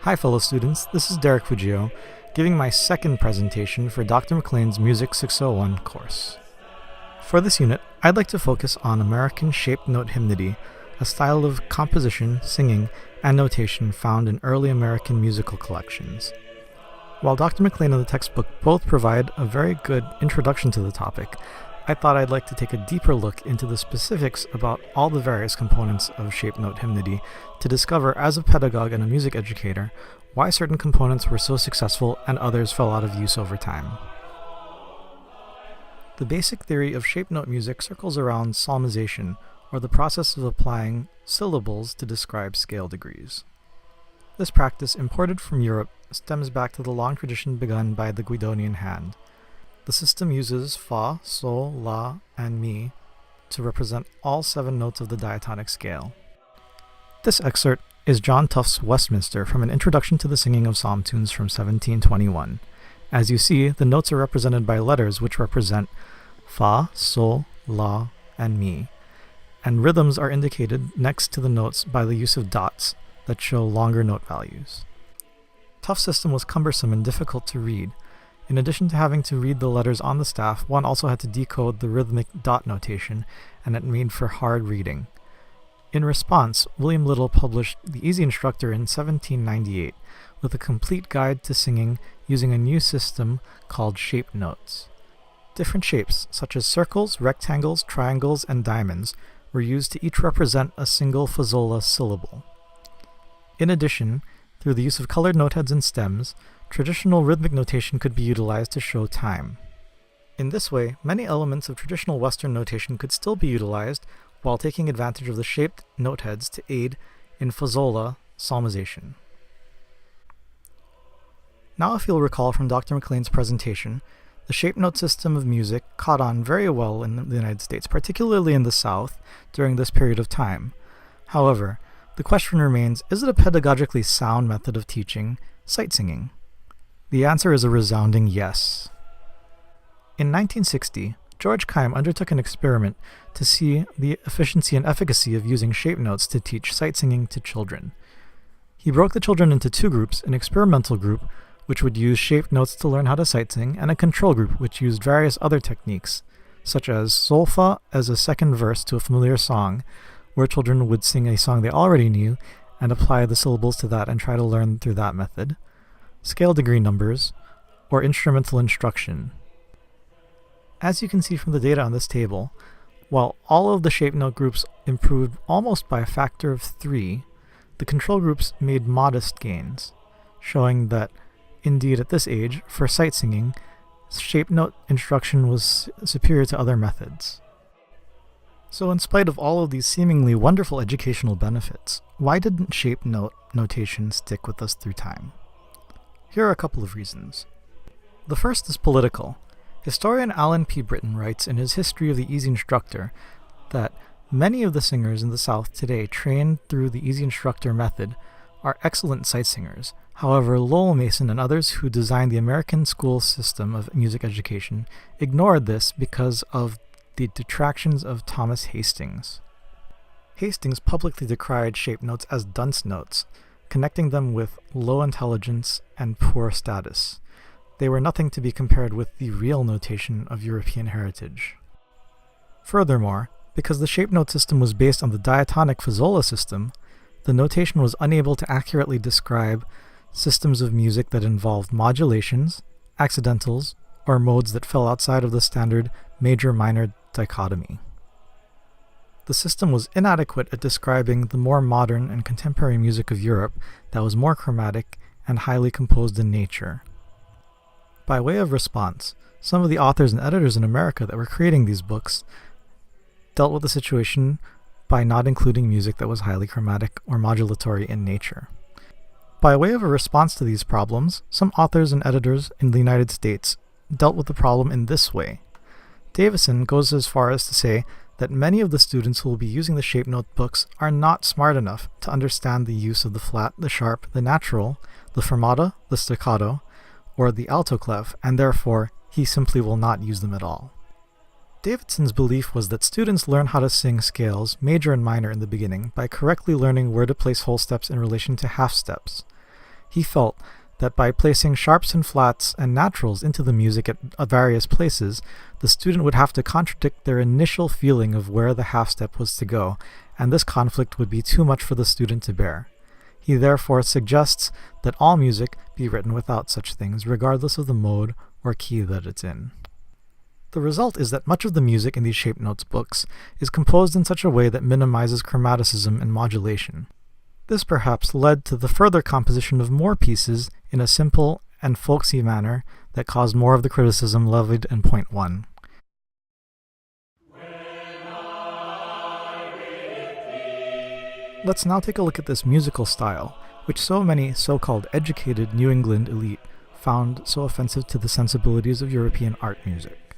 Hi fellow students, this is Derek Fujio, giving my second presentation for Dr. McLean's Music 601 course. For this unit, I'd like to focus on American shaped note hymnody, a style of composition, singing, and notation found in early American musical collections. While Dr. McLean and the textbook both provide a very good introduction to the topic, I thought I'd like to take a deeper look into the specifics about all the various components of shaped note hymnody to discover, as a pedagogue and a music educator, why certain components were so successful and others fell out of use over time. The basic theory of shaped note music circles around solmization, or the process of applying syllables to describe scale degrees. This practice, imported from Europe, stems back to the long tradition begun by the Guidonian hand. The system uses fa, sol, la, and mi to represent all 7 notes of the diatonic scale. This excerpt is John Tuffe's Westminster from an introduction to the singing of psalm tunes from 1721. As you see, the notes are represented by letters which represent fa, sol, la, and mi, and rhythms are indicated next to the notes by the use of dots that show longer note values. Tuffe's system was cumbersome and difficult to read. In addition to having to read the letters on the staff, one also had to decode the rhythmic dot notation, and it made for hard reading. In response, William Little published The Easy Instructor in 1798 with a complete guide to singing using a new system called shaped notes. Different shapes, such as circles, rectangles, triangles, and diamonds, were used to each represent a single Fasola syllable. In addition, through the use of colored noteheads and stems, traditional rhythmic notation could be utilized to show time. In this way, many elements of traditional Western notation could still be utilized while taking advantage of the shaped noteheads to aid in Fasola Solmization. Now, if you'll recall from Dr. McLean's presentation, the shaped note system of music caught on very well in the United States, particularly in the South, during this period of time. However, the question remains, is it a pedagogically sound method of teaching sight singing? The answer is a resounding yes. In 1960, George Keim undertook an experiment to see the efficiency and efficacy of using shaped notes to teach sight singing to children. He broke the children into 2 groups, an experimental group, which would use shaped notes to learn how to sight sing, and a control group, which used various other techniques, such as solfa as a second verse to a familiar song, where children would sing a song they already knew and apply the syllables to that and try to learn through that method, scale degree numbers, or instrumental instruction. As you can see from the data on this table, while all of the shaped note groups improved almost by a factor of 3, the control groups made modest gains, showing that, indeed at this age, for sight singing, shaped note instruction was superior to other methods. So in spite of all of these seemingly wonderful educational benefits, why didn't shaped note notation stick with us through time? Here are a couple of reasons. The first is political. Historian Alan P. Britton writes in his History of the Easy Instructor that many of the singers in the South today trained through the Easy Instructor method are excellent sight singers. However, Lowell Mason and others who designed the American school system of music education ignored this because of the detractions of Thomas Hastings. Hastings publicly decried shaped notes as dunce notes, connecting them with low intelligence and poor status. They were nothing to be compared with the real notation of European heritage. Furthermore, because the shaped note system was based on the diatonic Fasola system, the notation was unable to accurately describe systems of music that involved modulations, accidentals, or modes that fell outside of the standard major-minor dichotomy. The system was inadequate at describing the more modern and contemporary music of Europe that was more chromatic and highly composed in nature. By way of response, some of the authors and editors in America that were creating these books dealt with the situation by not including music that was highly chromatic or modulatory in nature. By way of a response to these problems, some authors and editors in the United States dealt with the problem in this way. Davison goes as far as to say that many of the students who will be using the shaped note books are not smart enough to understand the use of the flat, the sharp, the natural, the fermata, the staccato, or the alto clef, and therefore he simply will not use them at all. Davidson's belief was that students learn how to sing scales, major and minor, in the beginning by correctly learning where to place whole steps in relation to half steps. He felt that by placing sharps and flats and naturals into the music at various places, the student would have to contradict their initial feeling of where the half step was to go, and this conflict would be too much for the student to bear. He therefore suggests that all music be written without such things, regardless of the mode or key that it's in. The result is that much of the music in these shape notes books is composed in such a way that minimizes chromaticism and modulation. This perhaps led to the further composition of more pieces in a simple and folksy manner that caused more of the criticism levied in point 1. Let's now take a look at this musical style, which so many so-called educated New England elite found so offensive to the sensibilities of European art music.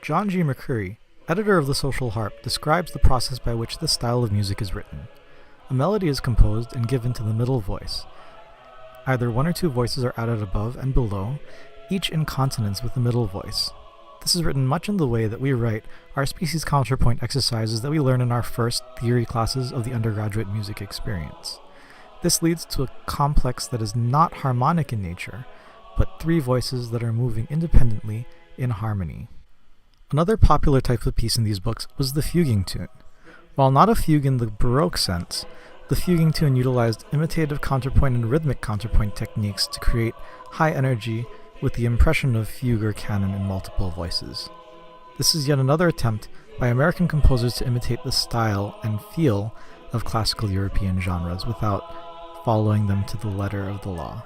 John G. McCurry, editor of the Social Harp, describes the process by which this style of music is written. A melody is composed and given to the middle voice. Either one or two voices are added above and below, each in consonance with the middle voice. This is written much in the way that we write our species counterpoint exercises that we learn in our first theory classes of the undergraduate music experience. This leads to a complex that is not harmonic in nature, but three voices that are moving independently in harmony. Another popular type of piece in these books was the fuguing tune. While not a fugue in the Baroque sense, the fuguing tune utilized imitative counterpoint and rhythmic counterpoint techniques to create high energy with the impression of fugue or canon in multiple voices. This is yet another attempt by American composers to imitate the style and feel of classical European genres without following them to the letter of the law.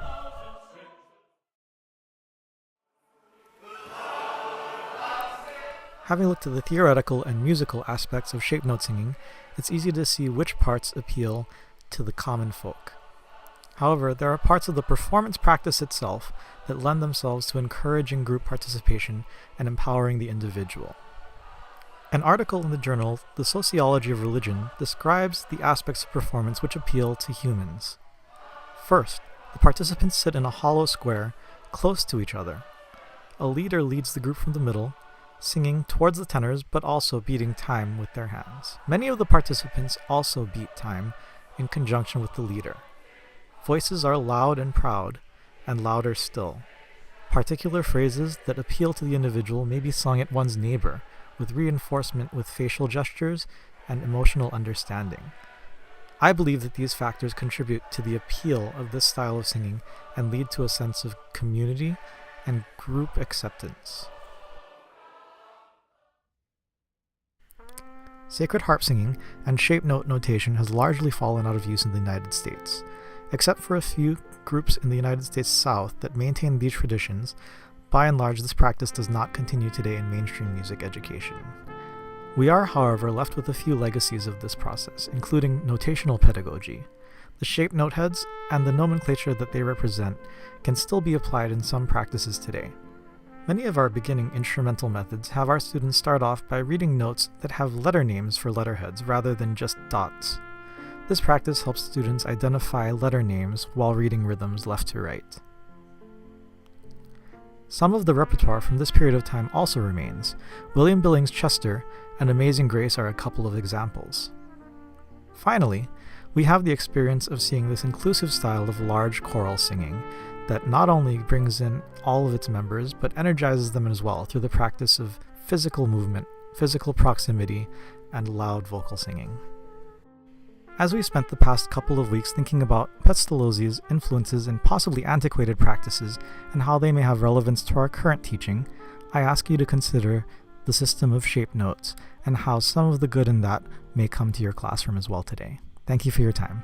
Having looked at the theoretical and musical aspects of shape note singing, it's easy to see which parts appeal to the common folk. However, there are parts of the performance practice itself that lend themselves to encouraging group participation and empowering the individual. An article in the journal The Sociology of Religion describes the aspects of performance which appeal to humans. First, the participants sit in a hollow square close to each other. A leader leads the group from the middle, singing towards the tenors but also beating time with their hands. Many of the participants also beat time in conjunction with the leader. Voices are loud and proud, and louder still. Particular phrases that appeal to the individual may be sung at one's neighbor, with reinforcement with facial gestures and emotional understanding. I believe that these factors contribute to the appeal of this style of singing and lead to a sense of community and group acceptance. Sacred harp singing and shape note notation has largely fallen out of use in the United States. Except for a few groups in the United States South that maintain these traditions, by and large this practice does not continue today in mainstream music education. We are, however, left with a few legacies of this process, including notational pedagogy. The shape note heads and the nomenclature that they represent can still be applied in some practices today. Many of our beginning instrumental methods have our students start off by reading notes that have letter names for letterheads rather than just dots. This practice helps students identify letter names while reading rhythms left to right. Some of the repertoire from this period of time also remains. William Billings Chester and Amazing Grace are a couple of examples. Finally, we have the experience of seeing this inclusive style of large choral singing that not only brings in all of its members, but energizes them as well through the practice of physical movement, physical proximity, and loud vocal singing. As we spent the past couple of weeks thinking about Pestalozzi's influences and possibly antiquated practices and how they may have relevance to our current teaching, I ask you to consider the system of shape notes and how some of the good in that may come to your classroom as well today. Thank you for your time.